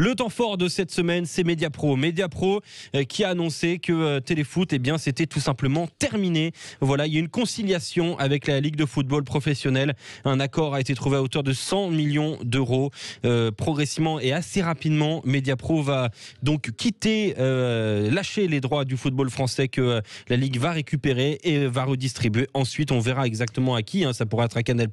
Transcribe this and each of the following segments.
Le temps fort de cette semaine, c'est Mediapro. Mediapro qui a annoncé que Téléfoot, c'était tout simplement terminé. Voilà, il y a une conciliation avec la Ligue de football professionnel. Un accord a été trouvé à hauteur de 100 millions d'euros. Progressivement et assez rapidement, Mediapro va donc quitter, lâcher les droits du football français que la Ligue va récupérer et va redistribuer. Ensuite, on verra exactement à qui. Ça pourrait être à Canal+,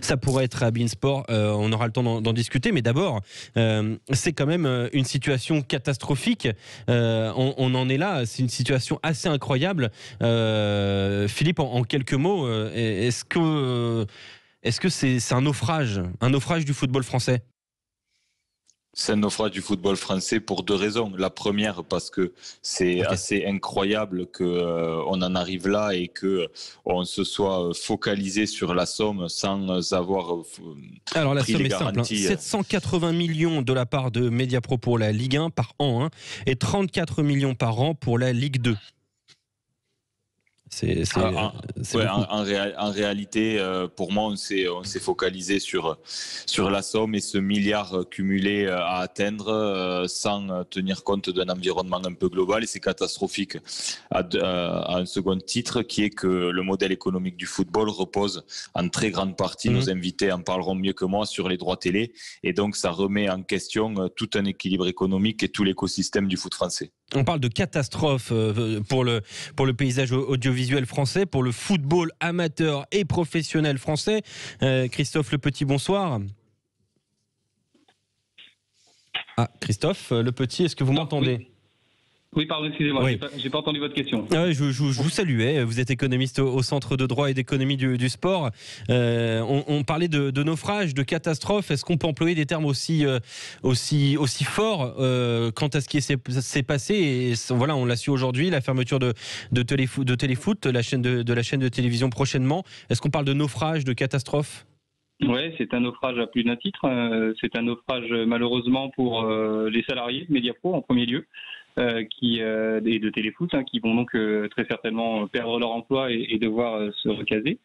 ça pourrait être à beIN Sport. On aura le temps d'en discuter. Mais d'abord, c'est quand même une situation catastrophique. On en est là. C'est une situation assez incroyable. Philippe, en quelques mots, est-ce que c'est un naufrage du football français? C'est un naufrage du football français pour deux raisons. La première, parce que c'est assez incroyable qu'on en arrive là et qu'on se soit focalisé sur la somme sans avoir Alors la pris somme les est simple, garanties. 780 millions de la part de Mediapro pour la Ligue 1 par an, et 34 millions par an pour la Ligue 2. En réalité, pour moi, on s'est focalisé sur la somme et ce milliard cumulé à atteindre sans tenir compte d'un environnement un peu global. Et c'est catastrophique à un second titre, qui est que le modèle économique du football repose en très grande partie, nos invités en parleront mieux que moi, sur les droits télé. Et donc, ça remet en question tout un équilibre économique et tout l'écosystème du foot français. On parle de catastrophe pour le paysage audiovisuel français, pour le football amateur et professionnel français. Christophe Le Petit, bonsoir. Christophe Le Petit, est-ce que vous m'entendez ? Oui, pardon, excusez-moi, oui. J'ai pas entendu votre question. Je vous saluais, vous êtes économiste au Centre de droit et d'économie du sport. On parlait de naufrage, de catastrophe. Est-ce qu'on peut employer des termes aussi forts quant à ce qui s'est passé? Et voilà, on l'a su aujourd'hui, la fermeture de Téléfoot, la chaîne de télévision prochainement. Est-ce qu'on parle de naufrage, de catastrophe? Oui, c'est un naufrage à plus d'un titre. C'est un naufrage malheureusement pour les salariés de Mediapro en premier lieu. Et de Téléfoot, qui vont donc très certainement perdre leur emploi et devoir se recaser.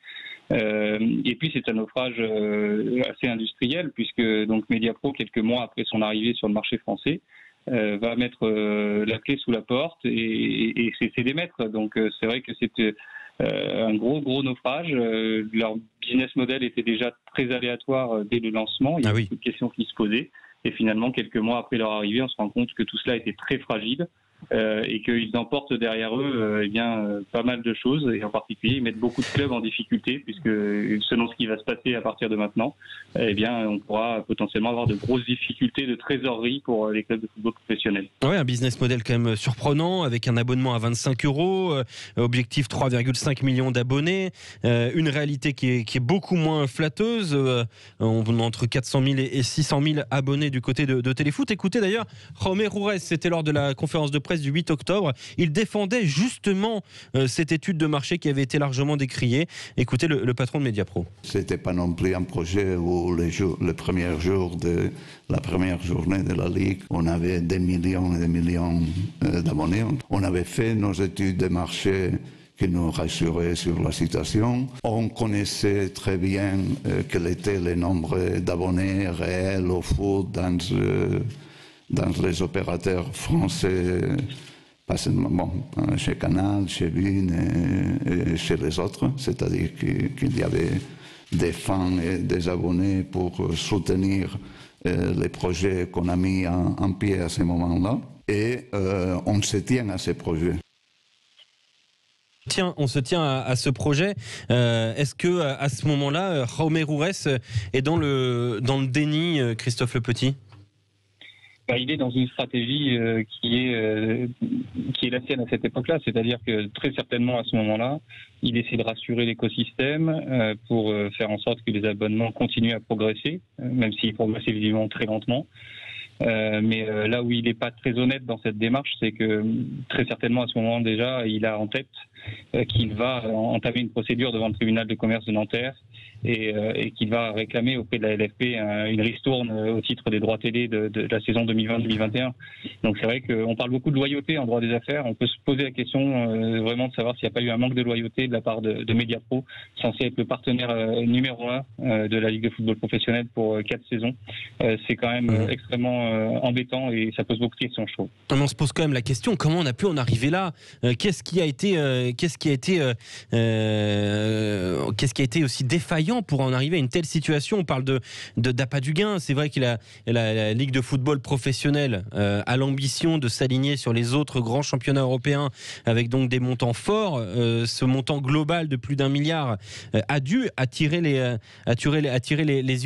Et puis c'est un naufrage assez industriel, puisque donc Mediapro, quelques mois après son arrivée sur le marché français, va mettre la clé sous la porte et cesser d'émettre. Donc c'est vrai que c'est un gros naufrage. Leur business model était déjà très aléatoire dès le lancement. Il y a beaucoup de questions qui se posaient. Et finalement, quelques mois après leur arrivée, on se rend compte que tout cela était très fragile et qu'ils emportent derrière eux pas mal de choses. Et en particulier, ils mettent beaucoup de clubs en difficulté, puisque selon ce qui va se passer à partir de maintenant, on pourra potentiellement avoir de grosses difficultés de trésorerie pour les clubs de football professionnels. Oui, un business model quand même surprenant, avec un abonnement à 25 €, objectif 3,5 millions d'abonnés, une réalité qui est beaucoup moins flatteuse, entre 400 000 et 600 000 abonnés du côté de Téléfoot. Écoutez d'ailleurs, Jaume Roures, c'était lors de la conférence de presse du 8 octobre, il défendait justement cette étude de marché qui avait été largement décriée. Écoutez le patron de Mediapro. C'était pas non plus un projet où le premier jour de la première journée de la Ligue, on avait des millions et des millions d'abonnés. On avait fait nos études de marché qui nous rassuraient sur la situation. On connaissait très bien quel était le nombre d'abonnés réels au foot dans les opérateurs français, pas seulement chez Canal, chez beIN et chez les autres. C'est-à-dire qu'il y avait des fans et des abonnés pour soutenir les projets qu'on a mis en pied à ce moment-là. Et on se tient à ces projets. On se tient à ce projet. Est-ce que à ce moment-là, Jaume Roures est dans le déni, Christophe Le Petit? Il est dans une stratégie qui est la sienne à cette époque-là, c'est-à-dire que très certainement à ce moment-là, il essaie de rassurer l'écosystème pour faire en sorte que les abonnements continuent à progresser, même s'ils progressent évidemment très lentement. Mais là où il n'est pas très honnête dans cette démarche, c'est que très certainement à ce moment déjà, il a en tête qu'il va entamer une procédure devant le tribunal de commerce de Nanterre et qu'il va réclamer auprès de la LFP une ristourne au titre des droits télé de la saison 2020-2021. Donc c'est vrai qu'on parle beaucoup de loyauté en droit des affaires. On peut se poser la question vraiment de savoir s'il n'y a pas eu un manque de loyauté de la part de Mediapro, censé être le partenaire numéro 1 de la Ligue de football professionnel pour 4 saisons. C'est quand même extrêmement embêtant et ça pose beaucoup de questions, je trouve. Mais on se pose quand même la question, comment on a pu en arriver là ? Qu'est-ce qui a été aussi défaillant pour en arriver à une telle situation ? On parle d'appât du gain. C'est vrai que la Ligue de football professionnel a l'ambition de s'aligner sur les autres grands championnats européens avec donc des montants forts. Ce montant global de plus d'1 milliard a dû attirer les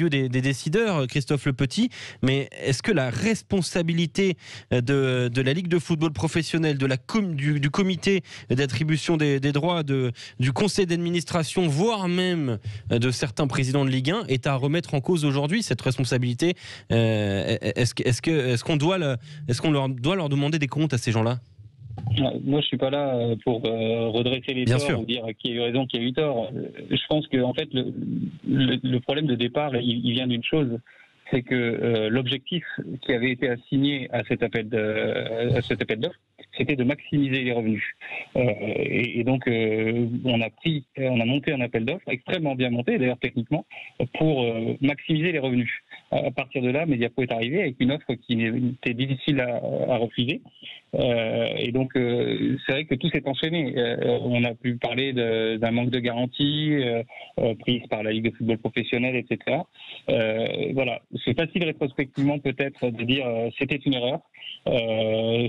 yeux des décideurs, Christophe Le Petit. Mais est-ce que la responsabilité de la Ligue de football professionnel, du comité d'attribution des droits, du conseil d'administration, voire même de certains présidents de Ligue 1 est à remettre en cause aujourd'hui, cette responsabilité? Est-ce qu'on doit leur demander des comptes à ces gens-là? Moi, je suis pas là pour redresser les torts ou dire qui a eu raison, qui a eu tort. Je pense que en fait, le problème de départ, il vient d'une chose, c'est que l'objectif qui avait été assigné à cet appel d'offres, c'était de maximiser les revenus. Et donc, on a monté un appel d'offres extrêmement bien monté, d'ailleurs techniquement, pour maximiser les revenus. À partir de là, Mediapro est arrivé avec une offre qui était difficile à refuser. Et donc, c'est vrai que tout s'est enchaîné. On a pu parler d'un manque de garantie prise par la Ligue de football professionnel, etc. Voilà, c'est facile rétrospectivement peut-être de dire c'était une erreur.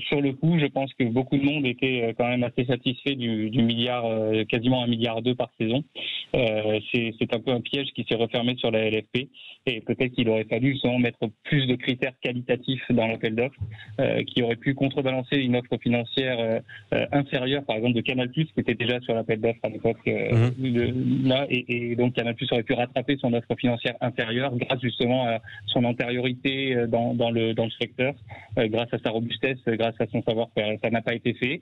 Sur le coup, je pense que beaucoup de monde était quand même assez satisfait du milliard, quasiment 1,2 milliard par saison. C'est un peu un piège qui s'est refermé sur la LFP et peut-être qu'il aurait fallu justement mettre plus de critères qualitatifs dans l'appel d'offres qui aurait pu contrebalancer une offre financière inférieure, par exemple de Canal+, qui était déjà sur l'appel d'offres à l'époque là, et donc Canal+ aurait pu rattraper son offre financière inférieure grâce justement à son antériorité dans le secteur, grâce à sa robustesse, grâce à son savoir-faire. Ça n'a pas été fait.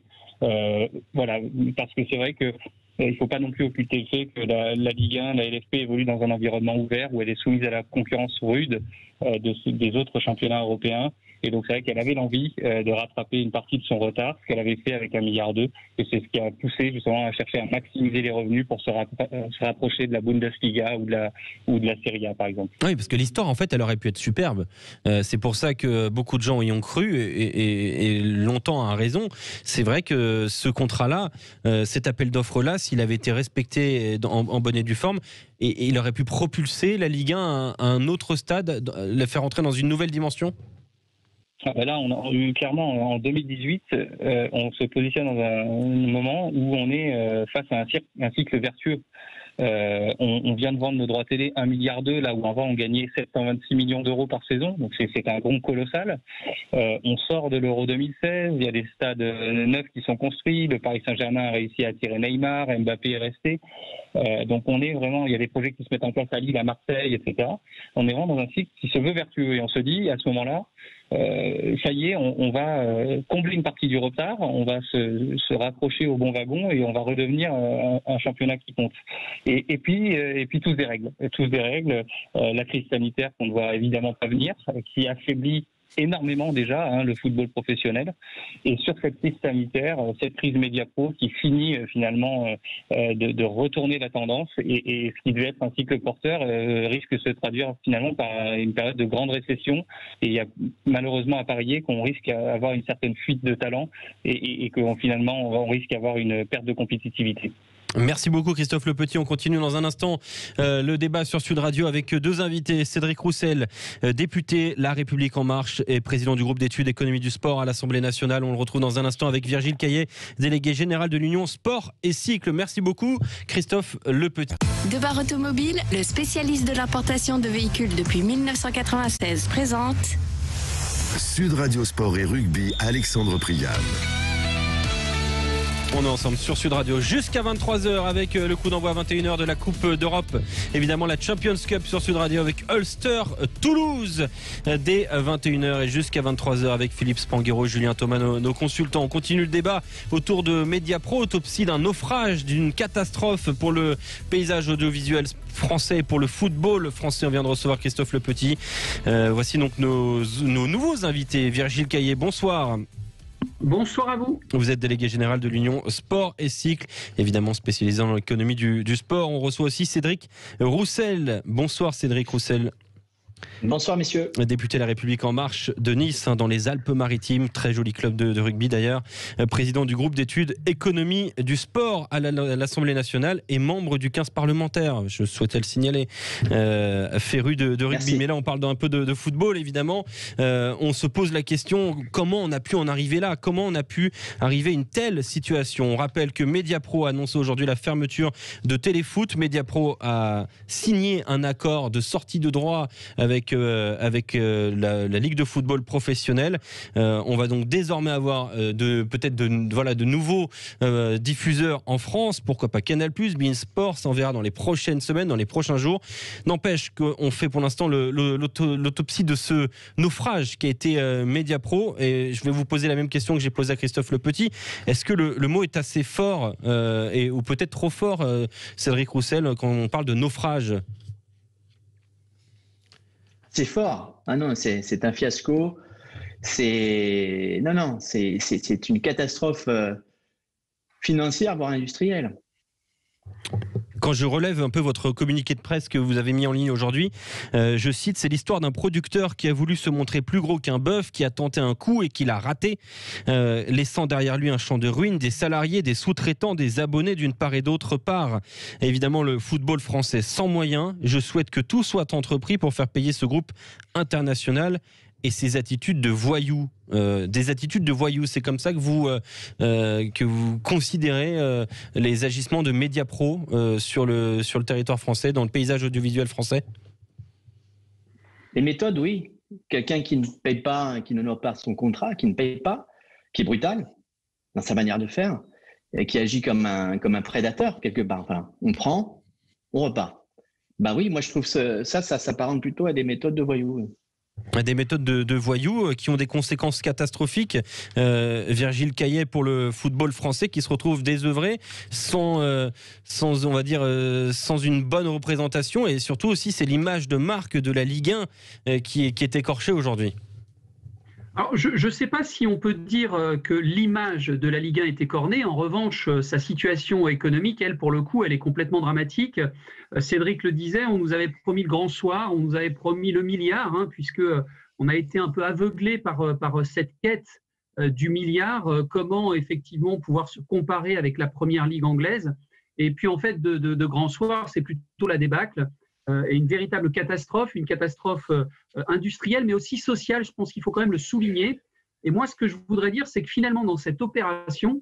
Voilà, parce que c'est vrai que il ne faut pas non plus occulter le fait que la Ligue 1, la LFP évolue dans un environnement ouvert où elle est soumise à la concurrence rude des autres championnats européens. Et donc c'est vrai qu'elle avait l'envie de rattraper une partie de son retard, ce qu'elle avait fait avec 1,2 milliard. Et c'est ce qui a poussé justement à chercher à maximiser les revenus pour se rapprocher de la Bundesliga ou de la Serie A, par exemple. Oui, parce que l'histoire, en fait, elle aurait pu être superbe. C'est pour ça que beaucoup de gens y ont cru et longtemps à raison. C'est vrai que ce contrat-là, cet appel d'offres-là, s'il avait été respecté en bonne et due forme, et il aurait pu propulser la Ligue 1 à un autre stade, la faire entrer dans une nouvelle dimension. Là, clairement, en 2018, on se positionne dans un moment où on est face à un cycle vertueux. On vient de vendre nos droits télé 1,2 milliard, là où avant on gagnait 726 millions d'euros par saison, donc c'est un bond colossal. On sort de l'Euro 2016, il y a des stades neufs qui sont construits, le Paris Saint-Germain a réussi à attirer Neymar, Mbappé est resté. Donc on est vraiment, il y a des projets qui se mettent en place à Lille, à Marseille, etc. On est vraiment dans un cycle qui se veut vertueux et on se dit à ce moment-là, ça y est, on va combler une partie du retard, on va se rapprocher au bon wagon et on va redevenir un championnat qui compte. Et puis tous des règles, la crise sanitaire qu'on ne voit évidemment pas venir, qui affaiblit énormément déjà le football professionnel. Et sur cette crise sanitaire, cette crise Mediapro qui finit finalement de retourner la tendance et ce qui devait être un cycle porteur risque de se traduire finalement par une période de grande récession. Et il y a malheureusement à parier qu'on risque d'avoir une certaine fuite de talent et que finalement on risque d'avoir une perte de compétitivité. Merci beaucoup Christophe Le Petit. On continue dans un instant le débat sur Sud Radio avec deux invités. Cédric Roussel, député La République En Marche et président du groupe d'études économie du sport à l'Assemblée nationale. On le retrouve dans un instant avec Virgile Caillet, délégué général de l'Union Sport et Cycle. Merci beaucoup Christophe Le Petit. Debar Automobile, le spécialiste de l'importation de véhicules depuis 1996, présente Sud Radio Sport et Rugby, Alexandre Priam. On est ensemble sur Sud Radio jusqu'à 23h avec le coup d'envoi à 21h de la Coupe d'Europe. Évidemment la Champions Cup sur Sud Radio avec Ulster Toulouse dès 21h et jusqu'à 23h avec Philippe Spanghero, Julien Thomas, nos consultants. On continue le débat autour de Mediapro, autopsie d'un naufrage, d'une catastrophe pour le paysage audiovisuel français et pour le football français. On vient de recevoir Christophe Le Petit. Voici donc nos nouveaux invités. Virgile Caillé, bonsoir. Bonsoir à vous. Vous êtes délégué général de l'Union Sport et Cycle, évidemment spécialisé dans l'économie du sport. On reçoit aussi Cédric Roussel. Bonsoir Cédric Roussel. Bonsoir messieurs. Député La République En Marche de Nice, dans les Alpes-Maritimes, très joli club de rugby d'ailleurs, président du groupe d'études économie du sport à l'Assemblée nationale et membre du 15 parlementaire, je souhaitais le signaler, féru de rugby. Merci. Mais là on parle un peu de football évidemment. On se pose la question, comment on a pu en arriver là? Comment on a pu arriver à une telle situation? On rappelle que Mediapro a annoncé aujourd'hui la fermeture de Téléfoot. Mediapro a signé un accord de sortie de droit avec la Ligue de football professionnel. On va donc désormais avoir de nouveaux diffuseurs en France. Pourquoi pas Canal+, beIN Sports, on verra dans les prochaines semaines, dans les prochains jours. N'empêche qu'on fait pour l'instant l'autopsie de ce naufrage qui a été Mediapro. Et je vais vous poser la même question que j'ai posée à Christophe Le Petit. Est-ce que le mot est assez fort ou peut-être trop fort, Cédric Roussel, quand on parle de naufrage? C'est fort. Ah non, c'est un fiasco. C'est une catastrophe financière, voire industrielle. Quand je relève un peu votre communiqué de presse que vous avez mis en ligne aujourd'hui, je cite, c'est l'histoire d'un producteur qui a voulu se montrer plus gros qu'un bœuf, qui a tenté un coup et qui l'a raté, laissant derrière lui un champ de ruines, des salariés, des sous-traitants, des abonnés d'une part et d'autre part. Et évidemment, le football français sans moyens. Je souhaite que tout soit entrepris pour faire payer ce groupe international et ses attitudes de voyous. Des attitudes de voyous, c'est comme ça que vous considérez les agissements de Mediapro sur le territoire français, dans le paysage audiovisuel français? Les méthodes, oui. Quelqu'un qui ne paye pas, qui n'honore pas son contrat, qui ne paye pas, qui est brutal dans sa manière de faire, et qui agit comme un prédateur quelque part. Enfin, on prend, on repart. Bah oui, moi je trouve ça s'apparente plutôt à des méthodes de voyous. Des méthodes de voyous qui ont des conséquences catastrophiques. Virgile Caillé pour le football français qui se retrouve désœuvré, sans une bonne représentation, et surtout aussi c'est l'image de marque de la Ligue 1 qui est écorchée aujourd'hui. Alors, je ne sais pas si on peut dire que l'image de la Ligue 1 est écornée. En revanche, sa situation économique, elle, pour le coup, elle est complètement dramatique. Cédric le disait, on nous avait promis le grand soir, on nous avait promis le milliard, puisque on a été un peu aveuglé par cette quête du milliard. Comment effectivement pouvoir se comparer avec la première ligue anglaise? Et puis en fait, de grand soir, c'est plutôt la débâcle. Et une véritable catastrophe, une catastrophe industrielle, mais aussi sociale. Je pense qu'il faut quand même le souligner. Et moi, ce que je voudrais dire, c'est que finalement, dans cette opération,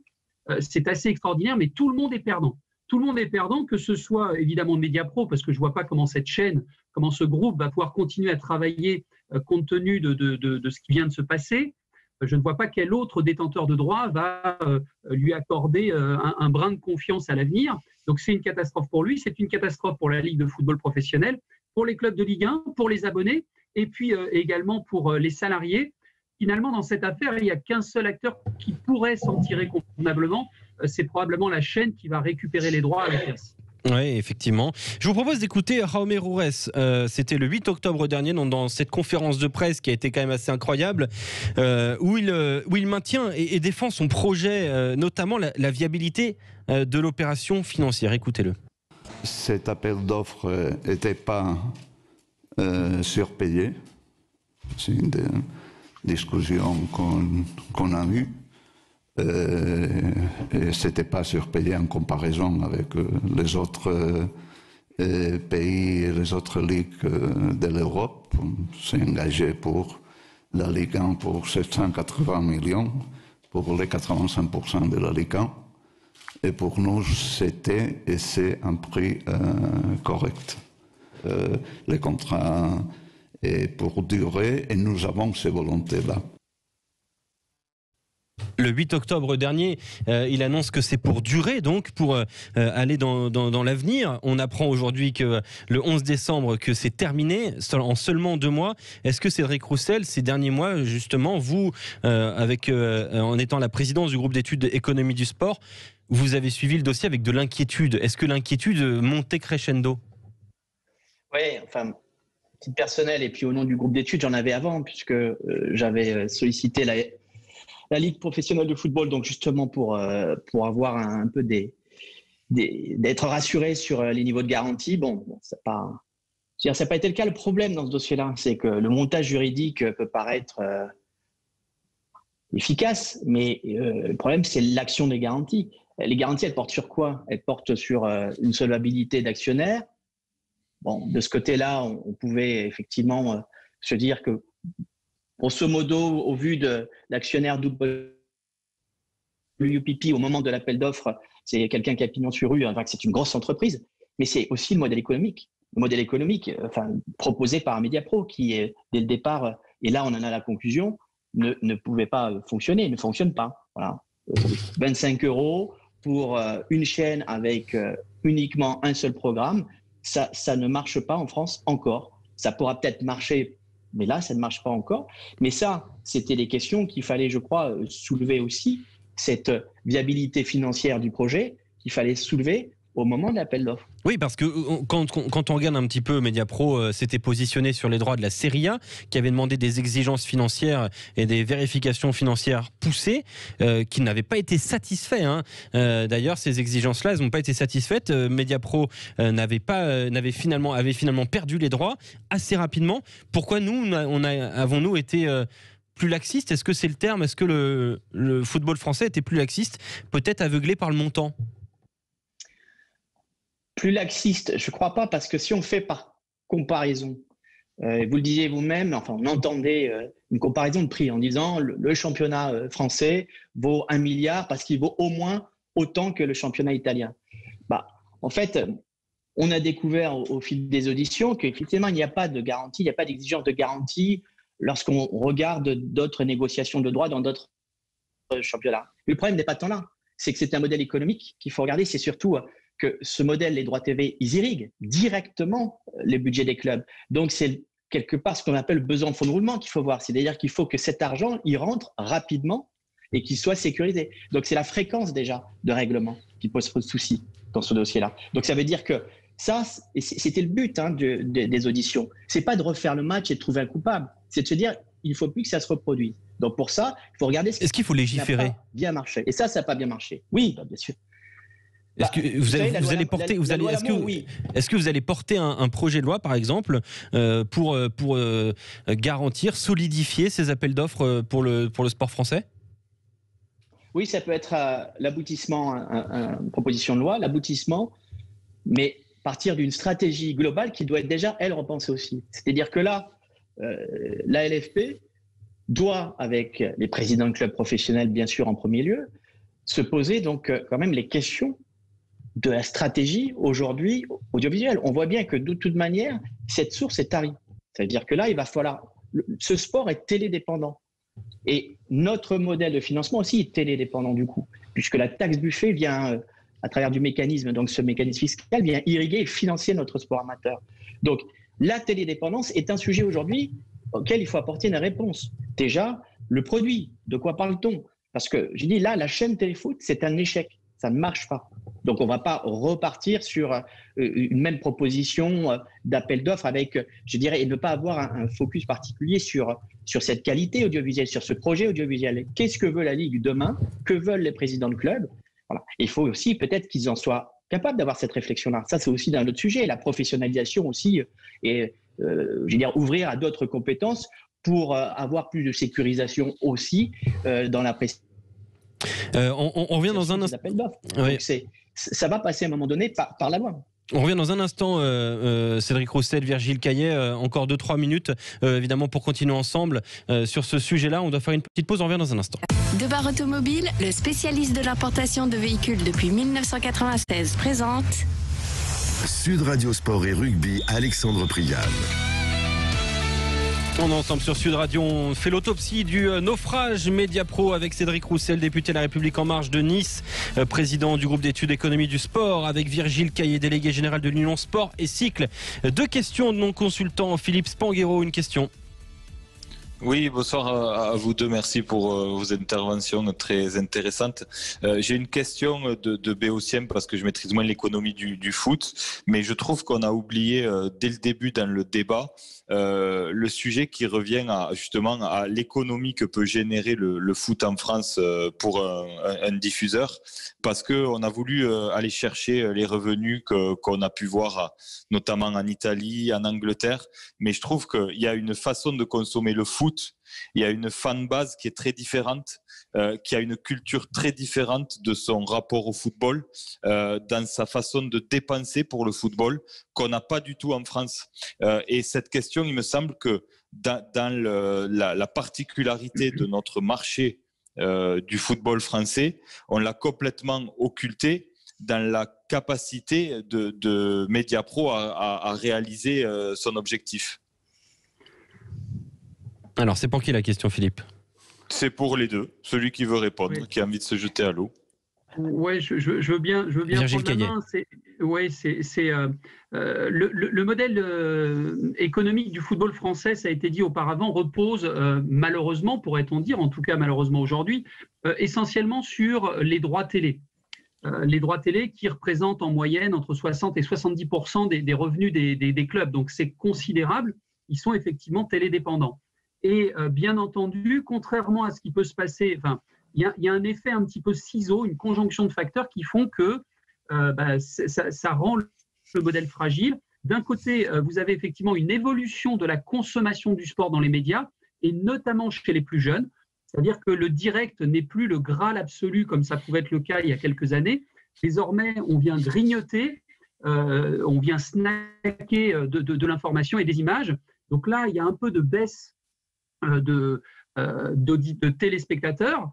c'est assez extraordinaire, mais tout le monde est perdant. Tout le monde est perdant, que ce soit évidemment Mediapro, parce que je ne vois pas comment cette chaîne, comment ce groupe va pouvoir continuer à travailler compte tenu de ce qui vient de se passer. Je ne vois pas quel autre détenteur de droit va lui accorder un brin de confiance à l'avenir. Donc c'est une catastrophe pour lui, c'est une catastrophe pour la Ligue de football professionnel, pour les clubs de Ligue 1, pour les abonnés, et puis également pour les salariés. Finalement, dans cette affaire, il n'y a qu'un seul acteur qui pourrait s'en tirer convenablement. C'est probablement la chaîne qui va récupérer les droits avec Merci. Oui, effectivement. Je vous propose d'écouter Jaume Roures. C'était le 8 octobre dernier dans cette conférence de presse qui a été quand même assez incroyable, où il maintient et défend son projet, notamment la viabilité de l'opération financière. Écoutez-le. Cet appel d'offres n'était pas surpayé. C'est une discussion qu'on a eue. Et c'était pas surpayé en comparaison avec les autres pays et les autres ligues de l'Europe. On s'est engagé pour la Ligue 1 pour 780 millions, pour les 85% de la Ligue 1. Et pour nous, c'était et c'est un prix correct. Le contrat est pour durer et nous avons ces volontés-là. Le 8 octobre dernier, il annonce que c'est pour durer, donc pour aller dans l'avenir. On apprend aujourd'hui que le 11 décembre que c'est terminé en seulement 2 mois. Est-ce que Cédric Roussel, ces derniers mois, justement, vous, en étant la présidence du groupe d'études économie du sport, vous avez suivi le dossier avec de l'inquiétude. Est-ce que l'inquiétude montait crescendo ? Oui, enfin, titre personnel et puis au nom du groupe d'études, j'en avais avant puisque j'avais sollicité la Ligue professionnelle de football, donc justement pour avoir un peu d'être rassuré sur les niveaux de garantie. Bon, ça n'a pas été le cas. Le problème dans ce dossier-là, c'est que le montage juridique peut paraître efficace, mais le problème, c'est l'action des garanties. Les garanties, elles portent sur quoi? Elles portent sur une solvabilité d'actionnaires. Bon, de ce côté-là, on pouvait effectivement se dire que grosso modo, au vu de l'actionnaire WPP au moment de l'appel d'offres, c'est quelqu'un qui a pignon sur rue, enfin, c'est une grosse entreprise, mais c'est aussi le modèle économique. Le modèle économique proposé par Mediapro qui, dès le départ, et là on en a la conclusion, ne pouvait pas fonctionner, ne fonctionne pas. Voilà. 25 € pour une chaîne avec uniquement un seul programme, ça ne marche pas en France encore. Ça pourra peut-être marcher, mais là, ça ne marche pas encore. Mais ça, c'était des questions qu'il fallait, je crois, soulever aussi, cette viabilité financière du projet qu'il fallait soulever au moment de l'appel d'offres. Oui, parce que quand on regarde un petit peu, Mediapro s'était positionné sur les droits de la Serie A, qui avait demandé des exigences financières et des vérifications financières poussées, qui n'avaient pas été satisfaits. D'ailleurs, ces exigences-là, elles n'ont pas été satisfaites. Mediapro avait finalement perdu les droits assez rapidement. Pourquoi nous, avons-nous été plus laxistes? Est-ce que c'est le terme? Est-ce que le football français était plus laxiste, peut-être aveuglé par le montant? Plus laxiste, je ne crois pas, parce que si on fait par comparaison, vous le disiez vous-même, enfin on entendait une comparaison de prix en disant le championnat français vaut 1 milliard parce qu'il vaut au moins autant que le championnat italien. En fait, on a découvert au fil des auditions qu'effectivement il n'y a pas de garantie, il n'y a pas d'exigence de garantie lorsqu'on regarde d'autres négociations de droits dans d'autres championnats. Mais le problème n'est pas tant là, c'est que c'est un modèle économique qu'il faut regarder, c'est surtout que ce modèle, les droits TV, ils irriguent directement les budgets des clubs. Donc, c'est quelque part ce qu'on appelle le besoin de fonds de roulement qu'il faut voir. C'est-à-dire qu'il faut que cet argent, il rentre rapidement et qu'il soit sécurisé. Donc, c'est la fréquence déjà de règlement qui pose souci dans ce dossier-là. Donc, ça veut dire que ça, c'était le but des auditions. C'est pas de refaire le match et de trouver un coupable. C'est de se dire, il ne faut plus que ça se reproduise. Donc, pour ça, il faut regarder Est-ce qu'il faut légiférer? Ça n'a pas bien marché. Et ça n'a pas bien marché. Oui, bien sûr. Est-ce que vous allez porter un projet de loi, par exemple, pour garantir, solidifier ces appels d'offres pour le sport français? Oui, ça peut être l'aboutissement, une proposition de loi, l'aboutissement, mais partir d'une stratégie globale qui doit être déjà, elle, repensée aussi. C'est-à-dire que là, la LFP doit, avec les présidents de clubs professionnels, bien sûr, en premier lieu, se poser donc quand même les questions de la stratégie aujourd'hui audiovisuelle. On voit bien que de toute manière, cette source est tarie. C'est-à-dire que là, il va falloir... Ce sport est télédépendant. Et notre modèle de financement aussi est télédépendant du coup, puisque la taxe Buffet vient, à travers du mécanisme, donc ce mécanisme fiscal, vient irriguer et financer notre sport amateur. Donc, la télédépendance est un sujet aujourd'hui auquel il faut apporter une réponse. Déjà, le produit, de quoi parle-t-on? Parce que, j'ai dit, là, la chaîne Téléfoot, c'est un échec. Ça ne marche pas. Donc, on ne va pas repartir sur une même proposition d'appel d'offres avec, je dirais, et ne pas avoir un focus particulier sur cette qualité audiovisuelle, sur ce projet audiovisuel. Qu'est-ce que veut la Ligue demain? Que veulent les présidents de clubs? Voilà. Il faut aussi peut-être qu'ils en soient capables d'avoir cette réflexion-là. Ça, c'est aussi d'un autre sujet. La professionnalisation aussi, et je veux dire, ouvrir à d'autres compétences pour avoir plus de sécurisation aussi dans la prestation. On revient dans un instant. Oui. Donc ça va passer à un moment donné par la loi. On revient dans un instant, Cédric Roussel, Virgile Caillet, encore 2-3 minutes, évidemment, pour continuer ensemble sur ce sujet-là. On doit faire une petite pause, on revient dans un instant. Debar Automobile, le spécialiste de l'importation de véhicules depuis 1996, présente Sud Radio Sport et Rugby, Alexandre Prial. On est ensemble sur Sud Radio, on fait l'autopsie du naufrage Mediapro avec Cédric Roussel, député de La République En Marche de Nice, président du groupe d'études économie du sport, avec Virgile Caillé, délégué général de l'Union Sport et Cycle. 2 questions de mon consultant Philippe Spanghero, une question. Oui, bonsoir à vous deux. Merci pour vos interventions très intéressantes. J'ai une question de béotien parce que je maîtrise moins l'économie du foot, mais je trouve qu'on a oublié dès le début dans le débat le sujet qui revient justement à l'économie que peut générer le foot en France pour un diffuseur, parce qu'on a voulu aller chercher les revenus qu'on a pu voir notamment en Italie, en Angleterre, mais je trouve qu'il y a une façon de consommer le foot, il y a une fanbase qui est très différente, qui a une culture très différente de son rapport au football, dans sa façon de dépenser pour le football, qu'on n'a pas du tout en France. Et cette question, il me semble que dans la particularité de notre marché du football français, on l'a complètement occulté dans la capacité de Mediapro à réaliser son objectif. Alors, c'est pour qui la question, Philippe ? C'est pour les deux. Celui qui veut répondre, oui, qui a envie de se jeter à l'eau. Oui, je veux bien prendre la main. Le modèle économique du football français, ça a été dit auparavant, repose malheureusement, pourrait-on dire, en tout cas malheureusement aujourd'hui, essentiellement sur les droits télé. Les droits télé qui représentent en moyenne entre 60 et 70% des revenus des clubs. Donc c'est considérable. Ils sont effectivement télédépendants. Et bien entendu, contrairement à ce qui peut se passer, il y a un effet un petit peu ciseau, une conjonction de facteurs qui font que ça rend le modèle fragile. D'un côté, vous avez effectivement une évolution de la consommation du sport dans les médias, et notamment chez les plus jeunes. C'est-à-dire que le direct n'est plus le Graal absolu comme ça pouvait être le cas il y a quelques années. Désormais, on vient grignoter, on vient snacker de l'information et des images. Donc là, il y a un peu de baisse de téléspectateurs.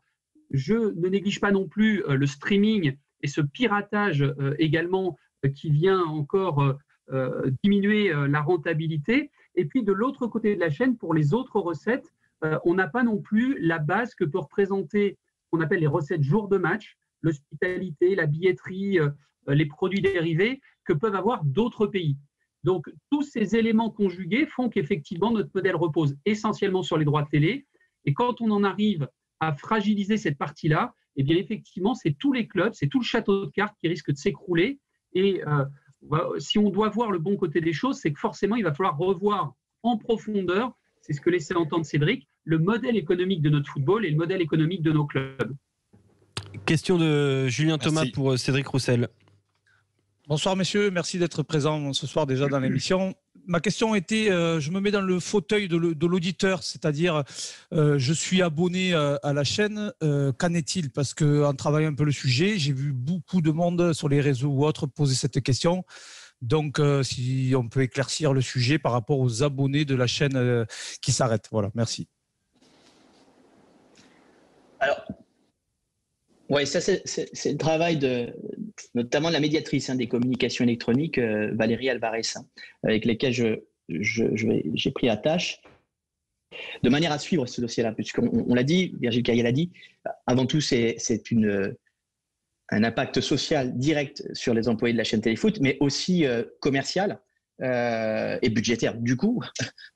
Je ne néglige pas non plus le streaming et ce piratage également qui vient encore diminuer la rentabilité. Et puis de l'autre côté de la chaîne, pour les autres recettes, on n'a pas non plus la base que peut représenter ce qu'on appelle les recettes jour de match, l'hospitalité, la billetterie, les produits dérivés que peuvent avoir d'autres pays. Donc, tous ces éléments conjugués font qu'effectivement, notre modèle repose essentiellement sur les droits de télé. Et quand on en arrive à fragiliser cette partie-là, eh bien, effectivement, c'est tous les clubs, c'est tout le château de cartes qui risque de s'écrouler. Et si on doit voir le bon côté des choses, c'est que forcément, il va falloir revoir en profondeur, c'est ce que laissait entendre Cédric, le modèle économique de notre football et le modèle économique de nos clubs. Question de Julien Thomas pour Cédric Roussel. Bonsoir messieurs, merci d'être présents ce soir déjà dans l'émission. Ma question était, je me mets dans le fauteuil de l'auditeur, c'est-à-dire je suis abonné à la chaîne, qu'en est-il? Parce qu'en travaillant un peu le sujet, j'ai vu beaucoup de monde sur les réseaux ou autres poser cette question. Donc si on peut éclaircir le sujet par rapport aux abonnés de la chaîne qui s'arrêtent. Voilà, merci. Alors, oui, ça c'est le travail notamment de la médiatrice des communications électroniques, Valérie Alvarez, avec lesquelles j'ai pris à tâche, de manière à suivre ce dossier-là, puisqu'on l'a dit, Virgile Caillé l'a dit, avant tout c'est un impact social direct sur les employés de la chaîne Téléfoot, mais aussi commercial et budgétaire du coup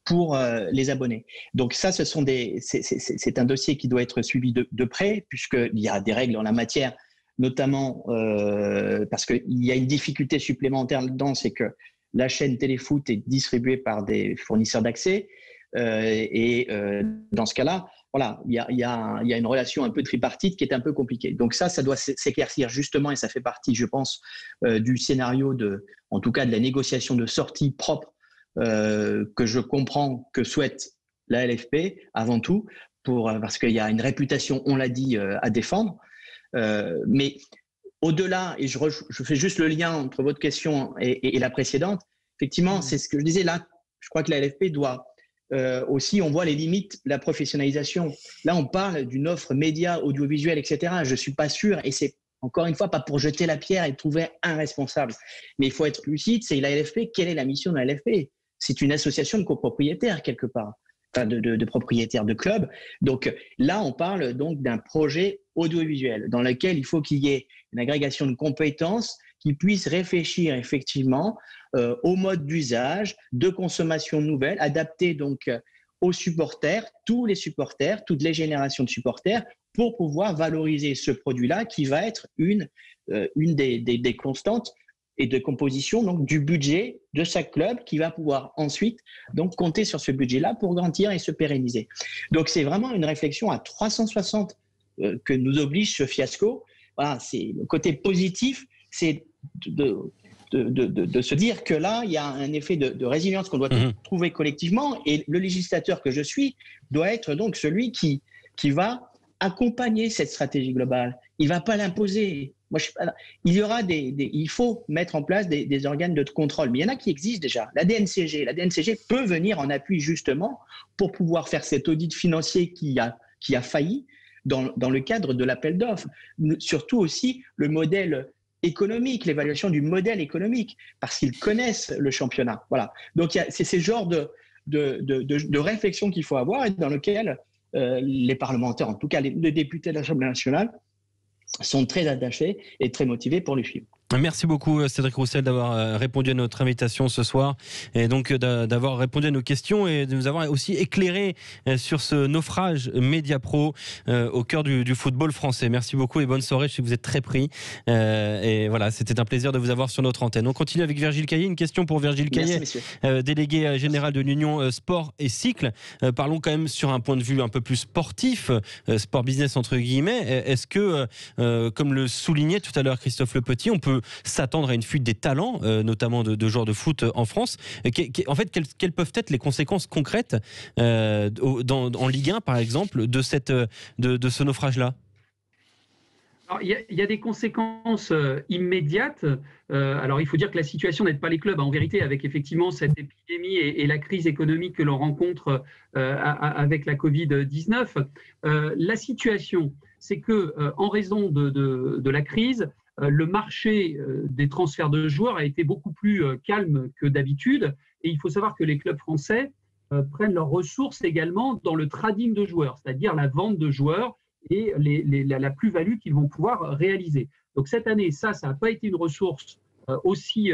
pour les abonnés. Donc ça, c'est un dossier qui doit être suivi de près, puisqu'il y a des règles en la matière, notamment parce qu'il y a une difficulté supplémentaire là-dedans, c'est que la chaîne Téléfoot est distribuée par des fournisseurs d'accès et dans ce cas-là, voilà, il y a une relation un peu tripartite qui est un peu compliquée. Donc ça doit s'éclaircir justement, et ça fait partie, je pense, du scénario en tout cas de la négociation de sortie propre que je comprends que souhaite la LFP avant tout, parce qu'il y a une réputation, on l'a dit, à défendre. Mais au-delà, et je fais juste le lien entre votre question et la précédente, effectivement, c'est ce que je disais là, je crois que la LFP doit aussi, on voit les limites de la professionnalisation. Là, on parle d'une offre média, audiovisuelle, etc. Je ne suis pas sûr, et c'est encore une fois pas pour jeter la pierre et trouver un responsable. Mais il faut être lucide, c'est la LFP. Quelle est la mission de la LFP? C'est une association de copropriétaires quelque part. de propriétaires de clubs. Donc là, on parle donc d'un projet audiovisuel dans lequel il faut qu'il y ait une agrégation de compétences qui puisse réfléchir effectivement au mode d'usage, de consommation nouvelle, adapté donc aux supporters, tous les supporters, toutes les générations de supporters, pour pouvoir valoriser ce produit-là qui va être une des constantes et de composition donc, du budget de chaque club qui va pouvoir ensuite donc, compter sur ce budget-là pour grandir et se pérenniser. Donc c'est vraiment une réflexion à 360 que nous oblige ce fiasco. Voilà, c'est le côté positif, c'est de se dire que là, il y a un effet de résilience qu'on doit trouver collectivement et le législateur que je suis doit être donc celui qui va accompagner cette stratégie globale. Il ne va pas l'imposer. Il faut mettre en place des organes de contrôle, mais il y en a qui existent déjà. La DNCG peut venir en appui justement pour pouvoir faire cet audit financier qui a failli dans le cadre de l'appel d'offres. Surtout aussi le modèle économique, l'évaluation du modèle économique, parce qu'ils connaissent le championnat. Voilà. Donc c'est ce genre de réflexion qu'il faut avoir et dans lequel les parlementaires, en tout cas les députés de l'Assemblée nationale, sont très attachés et très motivés pour le suivre. Merci beaucoup Cédric Roussel d'avoir répondu à notre invitation ce soir et donc d'avoir répondu à nos questions et de nous avoir aussi éclairé sur ce naufrage Mediapro au cœur du football français. Merci beaucoup et bonne soirée, je sais que vous êtes très pris et voilà, c'était un plaisir de vous avoir sur notre antenne. On continue avec Virgile Caillet, une question pour Virgile Caillet, délégué général de l'Union Sport et Cycle. Parlons quand même sur un point de vue un peu plus sportif, sport business entre guillemets. Est-ce que, comme le soulignait tout à l'heure Christophe Le Petit, on peut s'attendre à une fuite des talents, notamment de joueurs de foot en France. En fait, quelles peuvent être les conséquences concrètes en Ligue 1, par exemple, de ce naufrage-là ? Alors, il y a des conséquences immédiates. Alors, il faut dire que la situation n'aide pas les clubs, en vérité, avec effectivement cette épidémie et la crise économique que l'on rencontre avec la Covid-19. La situation, c'est que, en raison de la crise, le marché des transferts de joueurs a été beaucoup plus calme que d'habitude. Et il faut savoir que les clubs français prennent leurs ressources également dans le trading de joueurs, c'est-à-dire la vente de joueurs et la plus-value qu'ils vont pouvoir réaliser. Donc cette année, ça n'a pas été une ressource aussi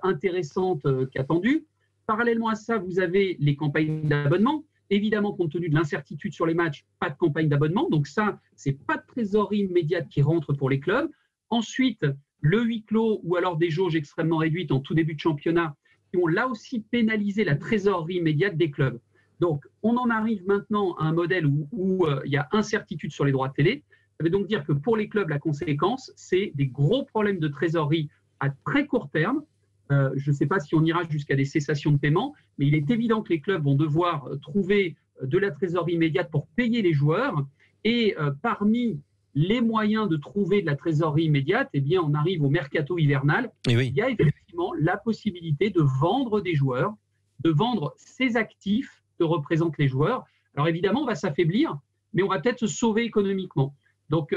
intéressante qu'attendue. Parallèlement à ça, vous avez les campagnes d'abonnement. Évidemment, compte tenu de l'incertitude sur les matchs, pas de campagne d'abonnement. Donc ça, c'est pas de trésorerie immédiate qui rentre pour les clubs. Ensuite, le huis clos ou alors des jauges extrêmement réduites en tout début de championnat qui ont là aussi pénalisé la trésorerie immédiate des clubs. Donc, on en arrive maintenant à un modèle où il y a incertitude sur les droits de télé. Ça veut donc dire que pour les clubs, la conséquence, c'est des gros problèmes de trésorerie à très court terme. Je ne sais pas si on ira jusqu'à des cessations de paiement, mais il est évident que les clubs vont devoir trouver de la trésorerie immédiate pour payer les joueurs. Et parmi les moyens de trouver de la trésorerie immédiate, eh bien, on arrive au mercato hivernal. Et oui. Il y a effectivement la possibilité de vendre des joueurs, de vendre ces actifs que représentent les joueurs. Alors évidemment, on va s'affaiblir, mais on va peut-être se sauver économiquement. Donc,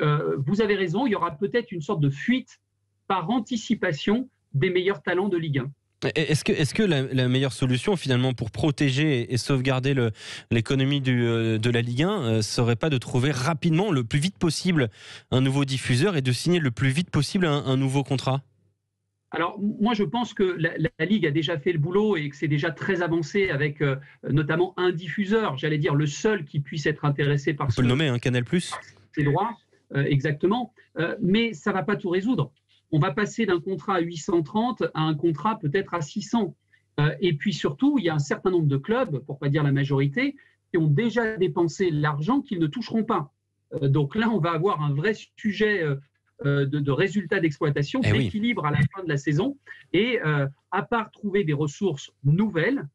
vous avez raison, il y aura peut-être une sorte de fuite par anticipation des meilleurs talents de Ligue 1. Est-ce que la meilleure solution finalement pour protéger et sauvegarder l'économie de la Ligue 1 serait pas de trouver rapidement, le plus vite possible, un nouveau diffuseur et de signer le plus vite possible un nouveau contrat ? Alors moi je pense que la Ligue a déjà fait le boulot et que c'est déjà très avancé avec notamment un diffuseur, j'allais dire le seul qui puisse être intéressé par on peut le nommer, Canal+. Ses droits, exactement, mais ça va pas tout résoudre. On va passer d'un contrat à 830 à un contrat peut-être à 600. Et puis surtout, il y a un certain nombre de clubs, pour ne pas dire la majorité, qui ont déjà dépensé l'argent qu'ils ne toucheront pas. Donc là, on va avoir un vrai sujet de résultats d'exploitation, d'équilibre à la fin de la saison. Et à part trouver des ressources nouvelles,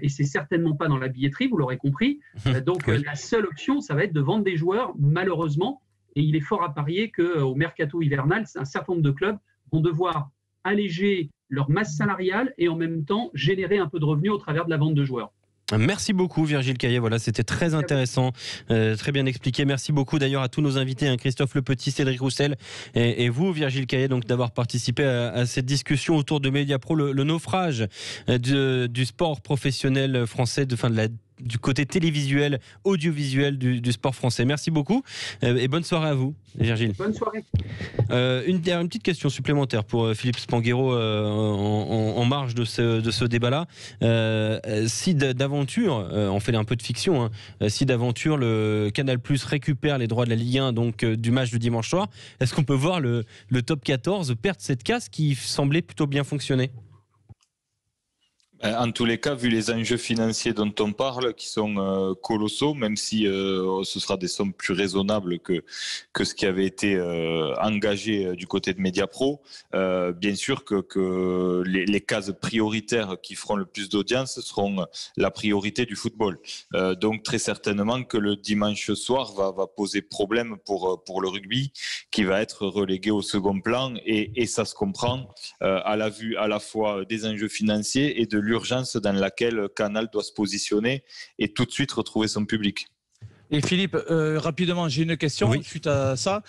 et c'est certainement pas dans la billetterie, vous l'aurez compris, donc la seule option, ça va être de vendre des joueurs, malheureusement. Et il est fort à parier qu'au mercato hivernal, un certain nombre de clubs vont devoir alléger leur masse salariale et en même temps générer un peu de revenus au travers de la vente de joueurs. Merci beaucoup Virgile Caillet, voilà, c'était très intéressant, très bien expliqué. Merci beaucoup d'ailleurs à tous nos invités, Christophe Le Petit, Cédric Roussel et vous Virgile Caillet, donc d'avoir participé à cette discussion autour de Mediapro, le naufrage du sport professionnel français, de la du côté télévisuel, audiovisuel du sport français. Merci beaucoup et bonne soirée à vous, Virgile. Bonne soirée. Une petite question supplémentaire pour Philippe Spanghero en marge de ce débat-là. Si d'aventure, on fait un peu de fiction, hein, si d'aventure le Canal+ récupère les droits de la Ligue 1, donc du match du dimanche soir, est-ce qu'on peut voir le top 14 perdre cette case qui semblait plutôt bien fonctionner ? En tous les cas, vu les enjeux financiers dont on parle, qui sont colossaux, même si ce sera des sommes plus raisonnables que ce qui avait été engagé du côté de Mediapro, bien sûr que les cases prioritaires qui feront le plus d'audience seront la priorité du football. Donc très certainement que le dimanche soir va poser problème pour le rugby, qui va être relégué au second plan, et ça se comprend à la vue à la fois des enjeux financiers et de l'urgence dans laquelle Canal doit se positionner et tout de suite retrouver son public. Et Philippe, rapidement, j'ai une question suite à ça.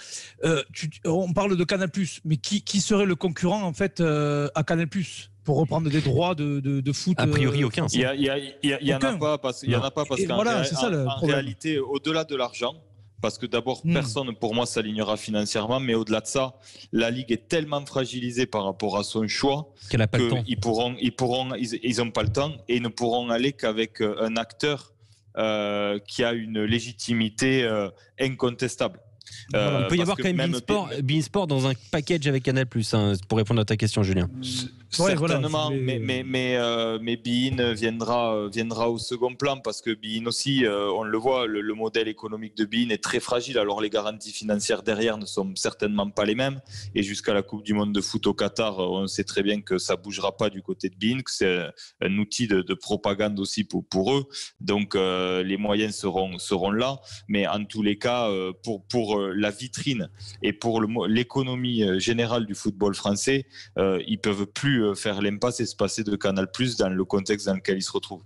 On parle de Canal+, mais qui serait le concurrent en fait à Canal+, pour reprendre des droits de foot? A priori, aucun. Il y en a pas parce qu'en réalité, au-delà de l'argent, parce que d'abord, personne pour moi s'alignera financièrement, mais au-delà de ça, la Ligue est tellement fragilisée par rapport à son choix qu'elle n'a pas le temps. Ils n'ont pas le temps et ne pourront aller qu'avec un acteur qui a une légitimité incontestable. Il peut y avoir quand même beIN Sport dans un package avec Canal+, hein, pour répondre à ta question, Julien. Certainement, mais beIN viendra au second plan, parce que beIN aussi, on le voit, le modèle économique de beIN est très fragile. Alors les garanties financières derrière ne sont certainement pas les mêmes, et jusqu'à la Coupe du Monde de foot au Qatar, on sait très bien que ça bougera pas du côté de beIN, que c'est un outil de propagande aussi pour eux. Donc les moyens seront là, mais en tous les cas, pour la vitrine et pour l'économie générale du football français, ils peuvent plus faire l'impasse et se passer de Canal+ dans le contexte dans lequel ils se retrouvent.